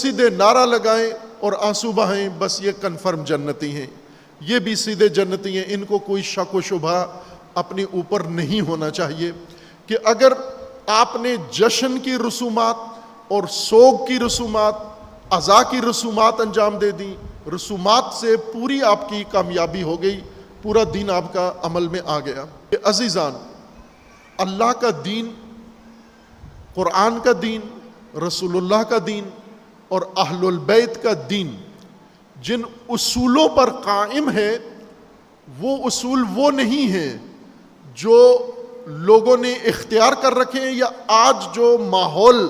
سیدھے نعرہ لگائیں اور آنسو بہائیں بس یہ کنفرم جنتی ہیں، یہ بھی سیدھے جنتی ہیں، ان کو کوئی شک و شبہ اپنے اوپر نہیں ہونا چاہیے کہ اگر آپ نے جشن کی رسومات اور سوگ کی رسومات، عزا کی رسومات انجام دے دیں، رسومات سے پوری آپ کی کامیابی ہو گئی، پورا دین آپ کا عمل میں آ گیا۔ عزیزان، اللہ کا دین، قرآن کا دین، رسول اللہ کا دین اور اہل البیت کا دین جن اصولوں پر قائم ہے، وہ اصول وہ نہیں ہیں جو لوگوں نے اختیار کر رکھے ہیں یا آج جو ماحول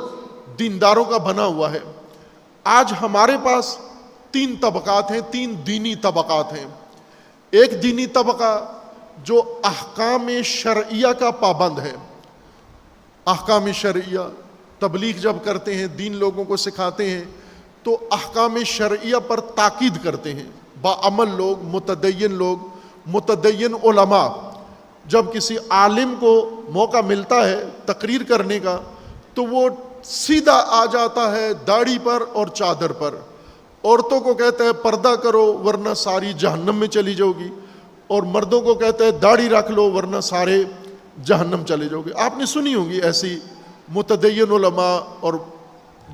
دینداروں کا بنا ہوا ہے۔ آج ہمارے پاس تین طبقات ہیں، تین دینی طبقات ہیں۔ ایک دینی طبقہ جو احکام شرعیہ کا پابند ہے، احکام شرعیہ، تبلیغ جب کرتے ہیں، دین لوگوں کو سکھاتے ہیں تو احکام شرعیہ پر تاکید کرتے ہیں۔ باعمل لوگ، متدین علماء، جب کسی عالم کو موقع ملتا ہے تقریر کرنے کا تو وہ سیدھا آ جاتا ہے داڑھی پر اور چادر پر۔ عورتوں کو کہتا ہے پردہ کرو ورنہ ساری جہنم میں چلی جاؤ گی، اور مردوں کو کہتا ہے داڑھی رکھ لو ورنہ سارے جہنم چلے جاؤ گے۔ آپ نے سنی ہوں گی ایسی متدین علماء اور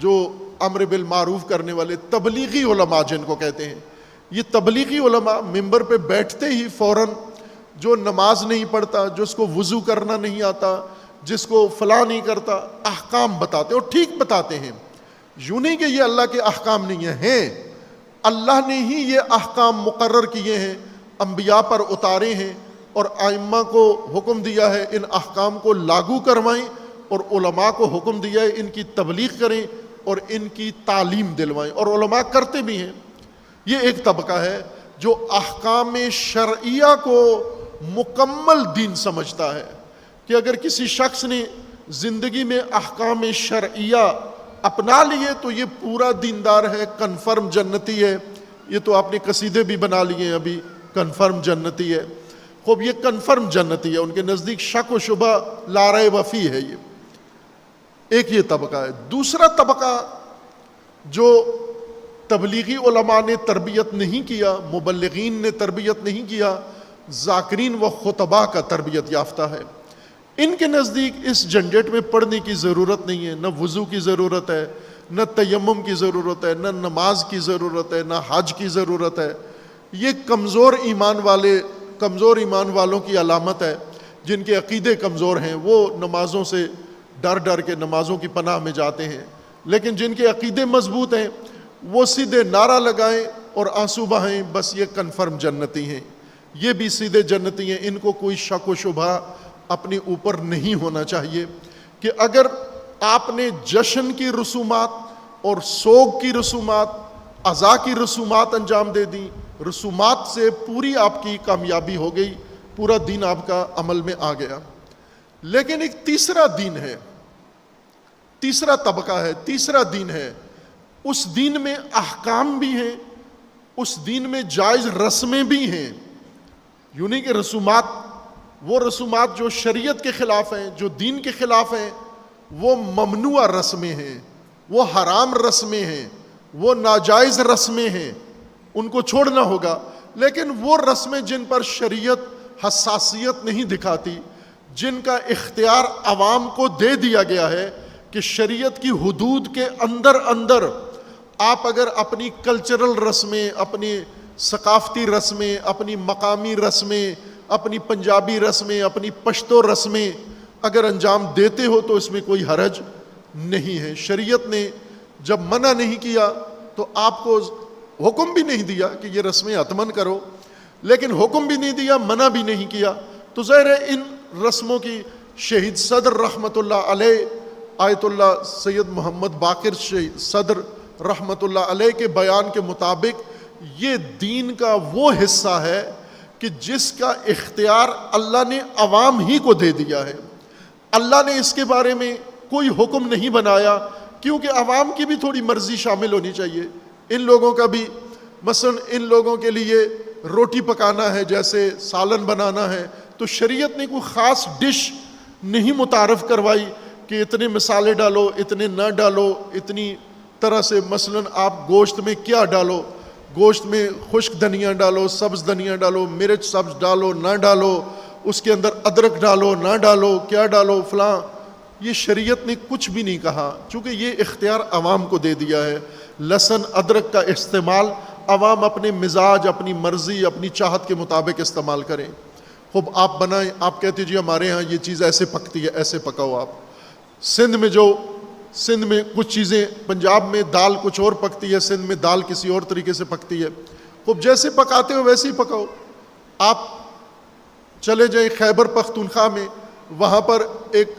جو امر بالمعروف کرنے والے تبلیغی علماء جن کو کہتے ہیں۔ یہ تبلیغی علماء ممبر پہ بیٹھتے ہی فوراً جو نماز نہیں پڑھتا، جس کو وضو کرنا نہیں آتا، جس کو فلاں نہیں کرتا، احکام بتاتے اور ٹھیک بتاتے ہیں۔ یوں نہیں کہ یہ اللہ کے احکام نہیں ہیں، اللہ نے ہی یہ احکام مقرر کیے ہیں، انبیاء پر اتارے ہیں اور ائمہ کو حکم دیا ہے ان احکام کو لاگو کروائیں، اور علماء کو حکم دیا ہے ان کی تبلیغ کریں اور ان کی تعلیم دلوائیں، اور علماء کرتے بھی ہیں۔ یہ ایک طبقہ ہے جو احکام شرعیہ کو مکمل دین سمجھتا ہے کہ اگر کسی شخص نے زندگی میں احکام شرعیہ اپنا لیے تو یہ پورا دیندار ہے، کنفرم جنتی ہے۔ یہ تو آپ نے قصیدے بھی بنا لیے ہیں ابھی، کنفرم جنتی ہے۔ خوب یہ کنفرم جنتی ہے، ان کے نزدیک شک و شبہ لا ریب فیہ ہے۔ یہ ایک یہ طبقہ ہے۔ دوسرا طبقہ جو تبلیغی علماء نے تربیت نہیں کیا، مبلغین نے تربیت نہیں کیا، ذاکرین و خطباء کا تربیت یافتہ ہے۔ ان کے نزدیک اس جھنجٹ میں پڑھنے کی ضرورت نہیں ہے، نہ وضو کی ضرورت ہے، نہ تیمم کی ضرورت ہے، نہ نماز کی ضرورت ہے، نہ حج کی ضرورت ہے۔ یہ کمزور ایمان والوں کی علامت ہے، جن کے عقیدے کمزور ہیں، وہ نمازوں سے ڈر ڈر کے نمازوں کی پناہ میں جاتے ہیں۔ لیکن جن کے عقیدے مضبوط ہیں وہ سیدھے نعرہ لگائیں اور آنسو بہائیں بس یہ کنفرم جنتی ہیں، یہ بھی سیدھے جنتی ہیں، ان کو کوئی شک و شبہ اپنے اوپر نہیں ہونا چاہیے کہ اگر آپ نے جشن کی رسومات اور سوگ کی رسومات، عزا کی رسومات انجام دے دیں، رسومات سے پوری آپ کی کامیابی ہو گئی، پورا دین آپ کا عمل میں آ گیا۔ لیکن ایک تیسرا دین ہے، تیسرا طبقہ ہے، تیسرا دین ہے۔ اس دین میں احکام بھی ہیں، اس دین میں جائز رسمیں بھی ہیں۔ یوں نہیں کہ رسومات، وہ رسومات جو شریعت کے خلاف ہیں، جو دین کے خلاف ہیں، وہ ممنوع رسمیں ہیں، وہ حرام رسمیں ہیں، وہ ناجائز رسمیں ہیں، ان کو چھوڑنا ہوگا۔ لیکن وہ رسمیں جن پر شریعت حساسیت نہیں دکھاتی، جن کا اختیار عوام کو دے دیا گیا ہے کہ شریعت کی حدود کے اندر آپ اگر اپنی کلچرل رسمیں، اپنی ثقافتی رسمیں، اپنی مقامی رسمیں، اپنی پنجابی رسمیں، اپنی پشتو رسمیں اگر انجام دیتے ہو تو اس میں کوئی حرج نہیں ہے۔ شریعت نے جب منع نہیں کیا تو آپ کو حکم بھی نہیں دیا کہ یہ رسمیں حتماً کرو، لیکن حکم بھی نہیں دیا، منع بھی نہیں کیا، تو ظاہر ہے ان رسموں کی شہید صدر رحمۃ اللہ علیہ، آیت اللہ سید محمد باقر صدر رحمۃ اللہ علیہ کے بیان کے مطابق یہ دین کا وہ حصہ ہے کہ جس کا اختیار اللہ نے عوام ہی کو دے دیا ہے۔ اللہ نے اس کے بارے میں کوئی حکم نہیں بنایا، کیونکہ عوام کی بھی تھوڑی مرضی شامل ہونی چاہیے۔ ان لوگوں کا بھی، مثلا ان لوگوں کے لیے روٹی پکانا ہے، جیسے سالن بنانا ہے، تو شریعت نے کوئی خاص ڈش نہیں متعارف کروائی کہ اتنے مسالے ڈالو، اتنے نہ ڈالو، اتنی طرح سے مثلاً آپ گوشت میں کیا ڈالو، گوشت میں خشک دھنیا ڈالو، سبز دھنیا ڈالو، مرچ سبز ڈالو نہ ڈالو، اس کے اندر ادرک ڈالو نہ ڈالو، کیا ڈالو فلاں، یہ شریعت نے کچھ بھی نہیں کہا، چونکہ یہ اختیار عوام کو دے دیا ہے۔ لہسن ادرک کا استعمال عوام اپنے مزاج، اپنی مرضی، اپنی چاہت کے مطابق استعمال کریں۔ خوب آپ بنائیں، آپ کہتے جی ہمارے ہاں یہ چیز ایسے پکتی ہے، ایسے پکاؤ آپ۔ سندھ میں کچھ چیزیں، پنجاب میں دال کچھ اور پکتی ہے، سندھ میں دال کسی اور طریقے سے پکتی ہے، خوب جیسے پکاتے ہو ویسے ہی پکاؤ۔ آپ چلے جائیں خیبر پختونخوا میں، وہاں پر ایک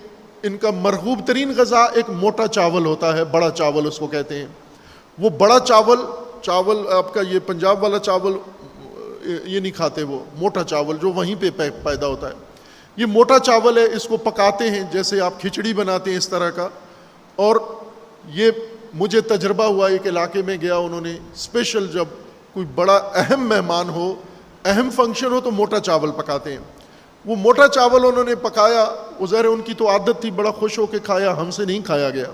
ان کا مرغوب ترین غذا ایک موٹا چاول ہوتا ہے، بڑا چاول اس کو کہتے ہیں۔ وہ بڑا چاول آپ کا یہ پنجاب والا چاول یہ نہیں کھاتے، وہ موٹا چاول جو وہیں پہ پیدا ہوتا ہے، یہ موٹا چاول ہے، اس کو پکاتے ہیں جیسے آپ کھچڑی بناتے ہیں اس طرح کا۔ اور یہ مجھے تجربہ ہوا، ایک علاقے میں گیا، انہوں نے اسپیشل جب کوئی بڑا اہم مہمان ہو، اہم فنکشن ہو تو موٹا چاول پکاتے ہیں۔ وہ موٹا چاول انہوں نے پکایا، ظاہر ان کی تو عادت تھی، بڑا خوش ہو کے کھایا، ہم سے نہیں کھایا گیا۔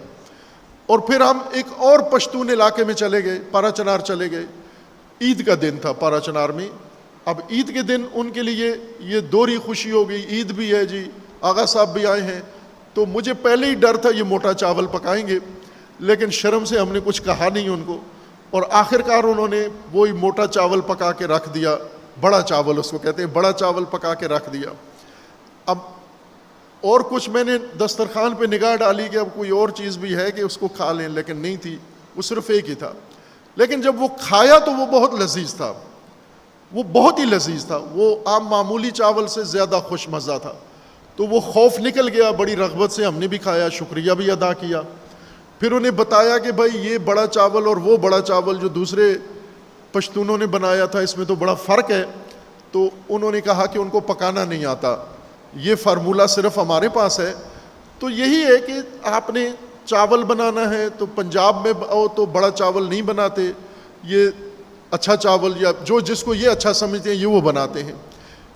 اور پھر ہم ایک اور پشتون علاقے میں چلے گئے، پارا چنار چلے گئے، عید کا دن تھا پارا چنار میں۔ اب عید کے دن ان کے لیے یہ دوہری خوشی ہو گئی، عید بھی ہے جی، آغا صاحب بھی آئے ہیں، تو مجھے پہلے ہی ڈر تھا یہ موٹا چاول پکائیں گے، لیکن شرم سے ہم نے کچھ کہا نہیں ان کو، اور آخر کار انہوں نے وہی موٹا چاول پکا کے رکھ دیا، بڑا چاول اس کو کہتے ہیں، بڑا چاول پکا کے رکھ دیا۔ اب اور کچھ میں نے دسترخوان پہ نگاہ ڈالی کہ اب کوئی اور چیز بھی ہے کہ اس کو کھا لیں، لیکن نہیں تھی، وہ صرف ایک ہی تھا۔ لیکن جب وہ کھایا تو وہ بہت لذیذ تھا، وہ بہت ہی لذیذ تھا، وہ عام معمولی چاول سے زیادہ خوش مزہ تھا۔ تو وہ خوف نکل گیا، بڑی رغبت سے ہم نے بھی کھایا، شکریہ بھی ادا کیا۔ پھر انہیں بتایا کہ بھائی یہ بڑا چاول اور وہ بڑا چاول جو دوسرے پشتونوں نے بنایا تھا اس میں تو بڑا فرق ہے۔ تو انہوں نے کہا کہ ان کو پکانا نہیں آتا، یہ فارمولہ صرف ہمارے پاس ہے۔ تو یہی ہے کہ آپ نے چاول بنانا ہے تو پنجاب میں آؤ تو بڑا چاول نہیں بناتے، یہ اچھا چاول یا جو جس کو یہ اچھا سمجھتے ہیں یہ وہ بناتے ہیں،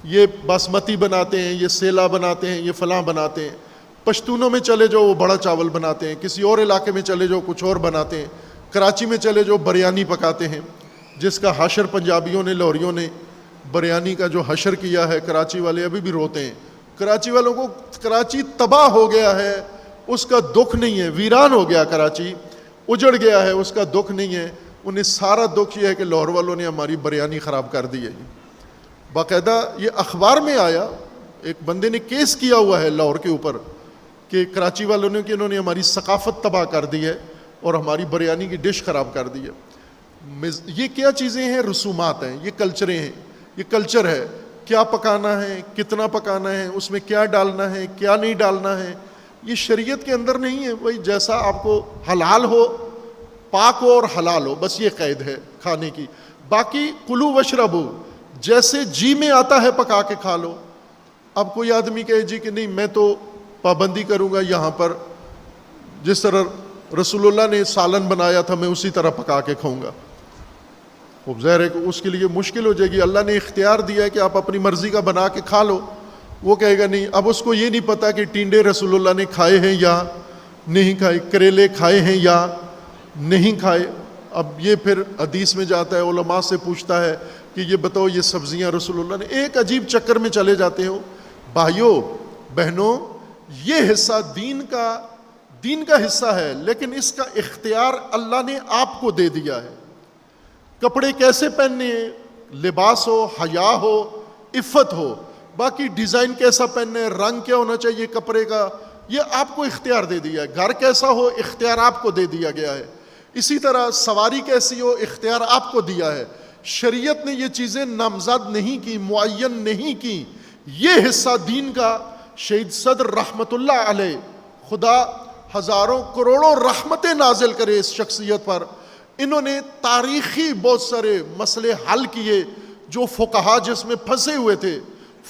یہ باسمتی بناتے ہیں، یہ سیلا بناتے ہیں، یہ فلاں بناتے ہیں۔ پشتونوں میں چلے جاؤ وہ بڑا چاول بناتے ہیں، کسی اور علاقے میں چلے جاؤ کچھ اور بناتے ہیں۔ کراچی میں چلے جاؤ بریانی پکاتے ہیں، جس کا حشر پنجابیوں نے، لاہوریوں نے بریانی کا جو حشر کیا ہے، کراچی والے ابھی بھی روتے ہیں۔ کراچی والوں کو کراچی تباہ ہو گیا ہے، اس کا دکھ نہیں ہے، ویران ہو گیا کراچی، اجڑ گیا ہے، اس کا دکھ نہیں ہے، انہیں سارا دکھ یہ ہے کہ لاہور والوں نے ہماری بریانی خراب کر دی ہے۔ باقاعدہ یہ اخبار میں آیا، ایک بندے نے کیس کیا ہوا ہے لاہور کے اوپر کہ کراچی والوں نے کہ انہوں نے ہماری ثقافت تباہ کر دی ہے اور ہماری بریانی کی ڈش خراب کر دی ہے۔ یہ کیا چیزیں ہیں؟ رسومات ہیں، یہ کلچریں ہیں، یہ کلچر ہے، کیا پکانا ہے، کتنا پکانا ہے، اس میں کیا ڈالنا ہے، کیا نہیں ڈالنا ہے، یہ شریعت کے اندر نہیں ہے۔ بھائی جیسا آپ کو حلال ہو، پاک ہو اور حلال ہو، بس یہ قید ہے کھانے کی۔ باقی کلو وشربو، جیسے جی میں آتا ہے پکا کے کھا لو۔ اب کوئی آدمی کہے جی کہ نہیں میں تو پابندی کروں گا یہاں پر، جس طرح رسول اللہ نے سالن بنایا تھا میں اسی طرح پکا کے کھاؤں گا، اب ظاہر ہے کہ اس کے لیے مشکل ہو جائے گی۔ اللہ نے اختیار دیا ہے کہ آپ اپنی مرضی کا بنا کے کھا لو، وہ کہے گا نہیں۔ اب اس کو یہ نہیں پتا کہ ٹینڈے رسول اللہ نے کھائے ہیں یا نہیں کھائے، کریلے کھائے ہیں یا نہیں کھائے۔ اب یہ پھر حدیث میں جاتا ہے، علماء سے پوچھتا ہے کہ یہ بتاؤ یہ سبزیاں رسول اللہ نے، ایک عجیب چکر میں چلے جاتے ہو۔ بھائیوں بہنوں، یہ حصہ دین کا حصہ ہے، لیکن اس کا اختیار اللہ نے آپ کو دے دیا ہے۔ کپڑے کیسے پہننے ہیں، لباس ہو، حیا ہو، عفت ہو، باقی ڈیزائن کیسا پہننا ہے، رنگ کیا ہونا چاہیے کپڑے کا، یہ آپ کو اختیار دے دیا ہے۔ گھر کیسا ہو، اختیار آپ کو دے دیا گیا ہے۔ اسی طرح سواری کیسی ہو، اختیار آپ کو دیا ہے۔ شریعت نے یہ چیزیں نامزد نہیں کی، معین نہیں کی۔ یہ حصہ دین کا شہید صدر رحمت اللہ علیہ، خدا ہزاروں کروڑوں رحمتیں نازل کرے اس شخصیت پر، انہوں نے تاریخی بہت سارے مسئلے حل کیے جو فقہا جس میں پھنسے ہوئے تھے،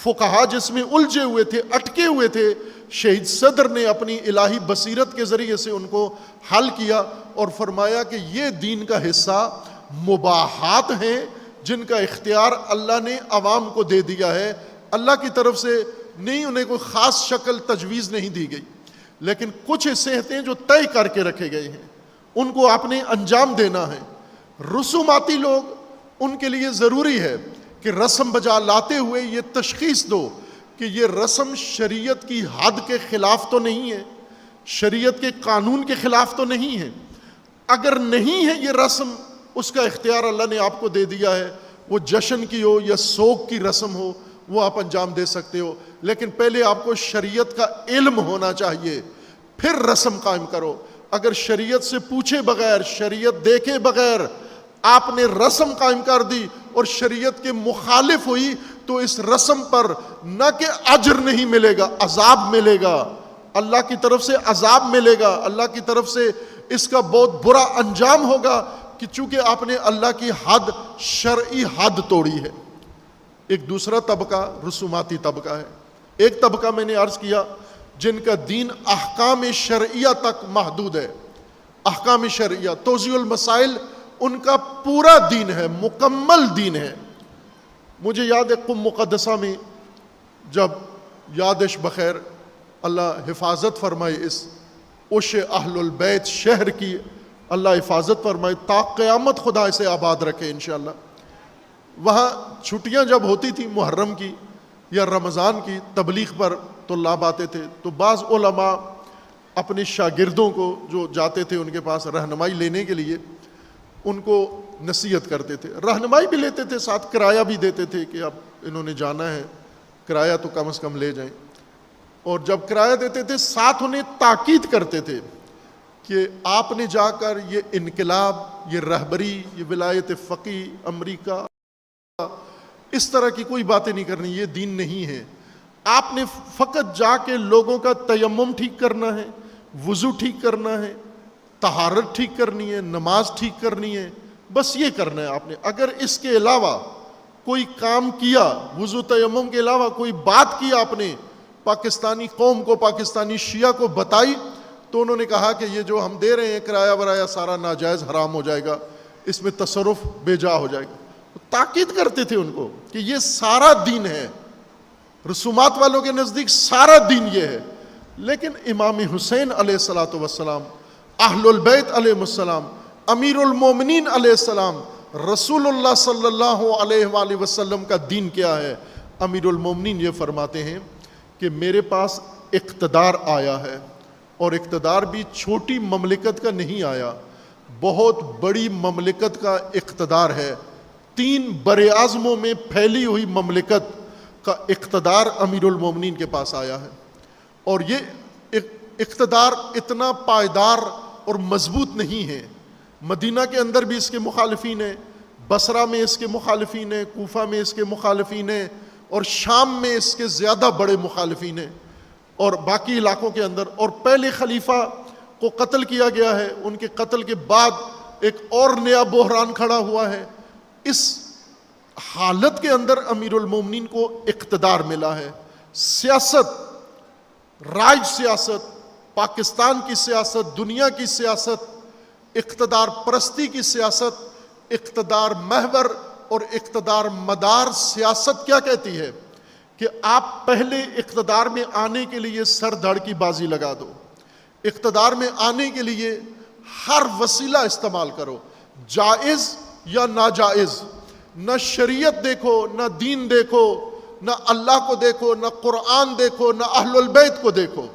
فقہا جس میں الجھے ہوئے تھے، اٹکے ہوئے تھے، شہید صدر نے اپنی الہی بصیرت کے ذریعے سے ان کو حل کیا اور فرمایا کہ یہ دین کا حصہ مباحات ہیں جن کا اختیار اللہ نے عوام کو دے دیا ہے، اللہ کی طرف سے نہیں، انہیں کوئی خاص شکل تجویز نہیں دی گئی، لیکن کچھ حصے ہیں جو طے کر کے رکھے گئے ہیں، ان کو آپ نے انجام دینا ہے۔ رسوماتی لوگ، ان کے لیے ضروری ہے کہ رسم بجا لاتے ہوئے یہ تشخیص دو کہ یہ رسم شریعت کی حد کے خلاف تو نہیں ہے، شریعت کے قانون کے خلاف تو نہیں ہے۔ اگر نہیں ہے یہ رسم، اس کا اختیار اللہ نے آپ کو دے دیا ہے، وہ جشن کی ہو یا سوگ کی رسم ہو، وہ آپ انجام دے سکتے ہو، لیکن پہلے آپ کو شریعت کا علم ہونا چاہیے، پھر رسم قائم کرو۔ اگر شریعت سے پوچھے بغیر، شریعت دیکھے بغیر آپ نے رسم قائم کر دی اور شریعت کے مخالف ہوئی، تو اس رسم پر نہ کہ اجر نہیں ملے گا، عذاب ملے گا، اللہ کی طرف سے عذاب ملے گا، اللہ کی طرف سے اس کا بہت برا انجام ہوگا، کہ چونکہ آپ نے اللہ کی حد، شرعی حد توڑی ہے۔ ایک دوسرا طبقہ رسوماتی طبقہ ہے۔ ایک طبقہ میں نے عرض کیا جن کا دین احکام شرعیہ تک محدود ہے، احکام شرعیہ، توضیح المسائل ان کا پورا دین ہے، مکمل دین ہے۔ مجھے یاد ہے قم مقدسہ میں جب یادش بخیر، اللہ حفاظت فرمائے اس اوش اہل البیت شہر کی، اللہ حفاظت فرمائے، تا قیامت خدا اسے آباد رکھے انشاءاللہ۔ وہاں چھٹیاں جب ہوتی تھیں محرم کی یا رمضان کی، تبلیغ پر طلاب آتے تھے، تو بعض علماء اپنے شاگردوں کو جو جاتے تھے ان کے پاس رہنمائی لینے کے لیے، ان کو نصیحت کرتے تھے، رہنمائی بھی لیتے تھے، ساتھ کرایہ بھی دیتے تھے کہ اب انہوں نے جانا ہے، کرایہ تو کم از کم لے جائیں۔ اور جب کرایہ دیتے تھے ساتھ انہیں تاکید کرتے تھے کہ آپ نے جا کر یہ انقلاب، یہ رہبری، یہ ولایت فقی، امریکہ، اس طرح کی کوئی باتیں نہیں کرنی، یہ دین نہیں ہے۔ آپ نے فقط جا کے لوگوں کا تیمم ٹھیک کرنا ہے، وضو ٹھیک کرنا ہے، طہارت ٹھیک کرنی ہے، نماز ٹھیک کرنی ہے، بس یہ کرنا ہے آپ نے۔ اگر اس کے علاوہ کوئی کام کیا، وضو تیمم کے علاوہ کوئی بات کی آپ نے، پاکستانی قوم کو، پاکستانی شیعہ کو بتائی، تو انہوں نے کہا کہ یہ جو ہم دے رہے ہیں کرایہ ورایہ سارا ناجائز حرام ہو جائے گا، اس میں تصرف بے جا ہو جائے گا۔ تاکید کرتے تھے ان کو کہ یہ سارا دین ہے، رسومات والوں کے نزدیک سارا دین یہ ہے۔ لیکن امام حسین علیہ الصلوۃ والسلام، اہل البیت علیہ السلام، امیر المومنین علیہ السلام، رسول اللہ صلی اللہ علیہ وآلہ وسلم کا دین کیا ہے؟ امیر المومنین یہ فرماتے ہیں کہ میرے پاس اقتدار آیا ہے، اور اقتدار بھی چھوٹی مملکت کا نہیں آیا، بہت بڑی مملکت کا اقتدار ہے، 3 براعظموں میں پھیلی ہوئی مملکت کا اقتدار امیر المومنین کے پاس آیا ہے۔ اور یہ اقتدار اتنا پائیدار اور مضبوط نہیں ہے، مدینہ کے اندر بھی اس کے مخالفین ہیں، بصرہ میں اس کے مخالفین ہیں، کوفہ میں اس کے مخالفین ہیں، اور شام میں اس کے زیادہ بڑے مخالفین ہیں، اور باقی علاقوں کے اندر۔ اور پہلے خلیفہ کو قتل کیا گیا ہے، ان کے قتل کے بعد ایک اور نیا بحران کھڑا ہوا ہے۔ اس حالت کے اندر امیر المومنین کو اقتدار ملا ہے۔ سیاست، راج سیاست، پاکستان کی سیاست، دنیا کی سیاست، اقتدار پرستی کی سیاست، اقتدار محور اور اقتدار مدار سیاست کیا کہتی ہے کہ آپ پہلے اقتدار میں آنے کے لیے سر دھڑ کی بازی لگا دو، اقتدار میں آنے کے لیے ہر وسیلہ استعمال کرو، جائز یا ناجائز، نہ شریعت دیکھو، نہ دین دیکھو، نہ اللہ کو دیکھو، نہ قرآن دیکھو، نہ اہل البیت کو دیکھو،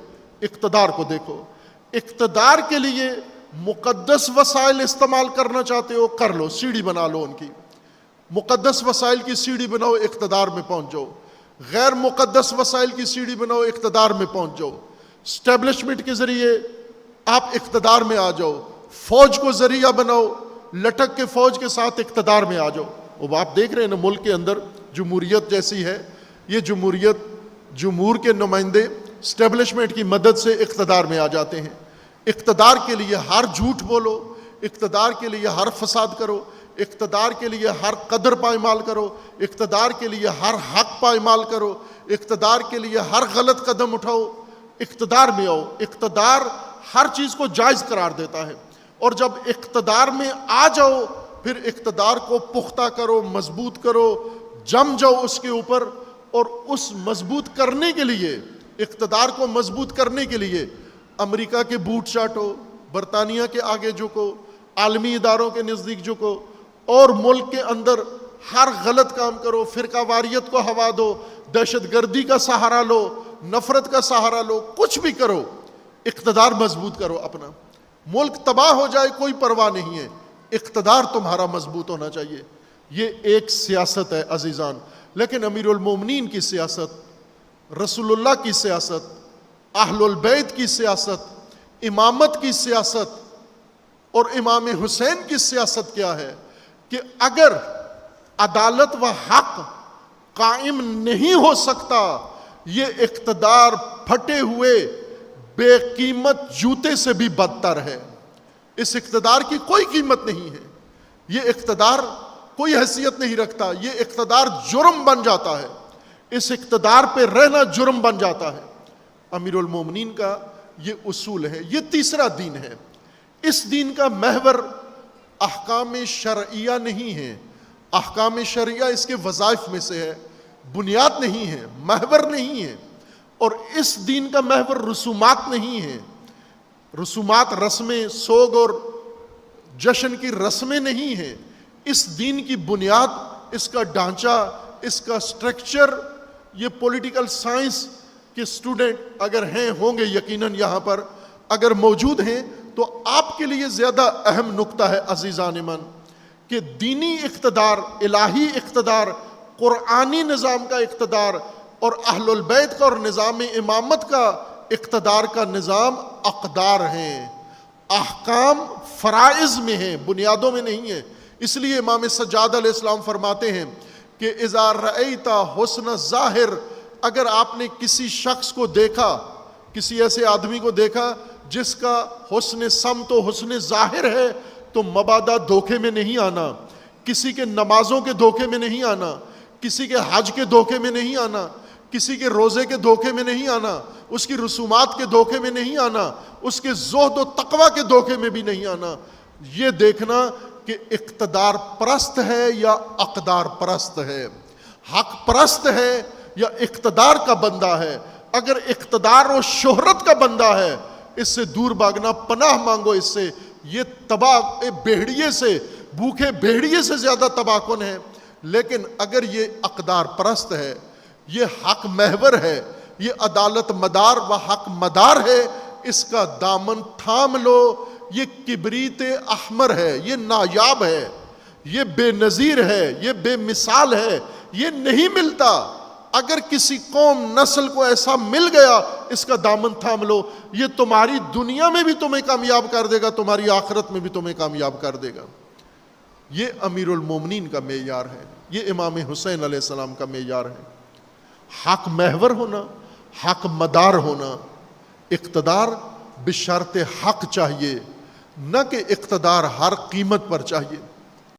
اقتدار کو دیکھو۔ اقتدار کے لیے مقدس وسائل استعمال کرنا چاہتے ہو، کر لو، سیڑھی بنا لو ان کی، مقدس وسائل کی سیڑھی بناؤ، اقتدار میں پہنچ جاؤ۔ غیر مقدس وسائل کی سیڑھی بناؤ، اقتدار میں پہنچ جاؤ۔ اسٹیبلشمنٹ کے ذریعے آپ اقتدار میں آ جاؤ، فوج کو ذریعہ بناؤ، لٹک کے فوج کے ساتھ اقتدار میں آ جاؤ۔ اب آپ دیکھ رہے ہیں نا ملک کے اندر جمہوریت جیسی ہے، یہ جمہوریت، جمہور کے نمائندے اسٹیبلشمنٹ کی مدد سے اقتدار میں آ جاتے ہیں۔ اقتدار کے لیے ہر جھوٹ بولو، اقتدار کے لیے ہر فساد کرو، اقتدار کے لیے ہر قدر پائمال کرو، اقتدار کے لیے ہر حق پائمال کرو، اقتدار کے لیے ہر غلط قدم اٹھاؤ، اقتدار میں آؤ۔ اقتدار ہر چیز کو جائز قرار دیتا ہے، اور جب اقتدار میں آ جاؤ پھر اقتدار کو پختہ کرو، مضبوط کرو، جم جاؤ اس کے اوپر۔ اور اس مضبوط کرنے کے لیے، اقتدار کو مضبوط کرنے کے لیے امریکہ کے بوٹ چاٹو، برطانیہ کے آگے جھکو، عالمی اداروں کے نزدیک جھکو، اور ملک کے اندر ہر غلط کام کرو، فرقہ واریت کو ہوا دو، دہشت گردی کا سہارا لو، نفرت کا سہارا لو، کچھ بھی کرو، اقتدار مضبوط کرو اپنا۔ ملک تباہ ہو جائے کوئی پرواہ نہیں ہے، اقتدار تمہارا مضبوط ہونا چاہیے۔ یہ ایک سیاست ہے عزیزان۔ لیکن امیر المومنین کی سیاست، رسول اللہ کی سیاست، اہل البیت کی سیاست، امامت کی سیاست اور امام حسین کی سیاست کیا ہے کہ اگر عدالت و حق قائم نہیں ہو سکتا، یہ اقتدار پھٹے ہوئے بے قیمت جوتے سے بھی بدتر ہے۔ اس اقتدار کی کوئی قیمت نہیں ہے، یہ اقتدار کوئی حیثیت نہیں رکھتا، یہ اقتدار جرم بن جاتا ہے، اس اقتدار پہ رہنا جرم بن جاتا ہے۔ امیر المومنین کا یہ اصول ہے۔ یہ تیسرا دین ہے۔ اس دین کا محور احکام شرعیہ نہیں ہے، احکام شرعیہ اس کے وظائف میں سے ہے، بنیاد نہیں ہے، محور نہیں ہے۔ اور اس دین کا محور رسومات نہیں ہے، رسومات رسمیں، سوگ اور جشن کی رسمیں نہیں ہیں۔ اس دین کی بنیاد، اس کا ڈھانچہ، اس کا سٹرکچر، یہ پولیٹیکل سائنس کے اسٹوڈنٹ اگر ہیں، ہوں گے یقیناً یہاں پر، اگر موجود ہیں تو آپ کے لیے زیادہ اہم نقطہ ہے عزیزان من کہ دینی اقتدار، الہی اقتدار، قرآنی نظام کا اقتدار اور اہل البیت کا اور نظام امامت کا اقتدار کا نظام اقدار ہیں، احکام فرائض میں ہیں، بنیادوں میں نہیں ہیں۔ اس لیے امام سجاد علیہ السلام فرماتے ہیں کہ اذا رأیت حسن ظاہر، اگر آپ نے کسی شخص کو دیکھا، کسی ایسے آدمی کو دیکھا جس کا حسن سمت و حسن ظاہر ہے، تو مبادا دھوکے میں نہیں آنا، کسی کے نمازوں کے دھوکے میں نہیں آنا، کسی کے حج کے دھوکے میں نہیں آنا، کسی کے روزے کے دھوکے میں نہیں آنا، اس کی رسومات کے دھوکے میں نہیں آنا، اس کے زہد و تقوی کے دھوکے میں بھی نہیں آنا۔ یہ دیکھنا کہ اقتدار پرست ہے یا اقدار پرست ہے، حق پرست ہے یا اقتدار کا بندہ ہے۔ اگر اقتدار و شہرت کا بندہ ہے، اس سے دور بھاگنا، پناہ مانگو اس سے۔ یہ تباہ بھیڑیے سے، بھوکے بھیڑیے سے زیادہ تباہ کن ہے۔ لیکن اگر یہ اقدار پرست ہے، یہ حق محور ہے، یہ عدالت مدار و حق مدار ہے، اس کا دامن تھام لو۔ یہ کبریت احمر ہے، یہ نایاب ہے، یہ بے نظیر ہے، یہ بے مثال ہے، یہ نہیں ملتا۔ اگر کسی قوم نسل کو ایسا مل گیا، اس کا دامن تھام لو، یہ تمہاری دنیا میں بھی تمہیں کامیاب کر دے گا، تمہاری آخرت میں بھی تمہیں کامیاب کر دے گا۔ یہ امیر المومنین کا معیار ہے، یہ امام حسین علیہ السلام کا معیار ہے۔ حق محور ہونا، حق مدار ہونا، اقتدار بشرط حق چاہیے، نہ کہ اقتدار ہر قیمت پر چاہیے۔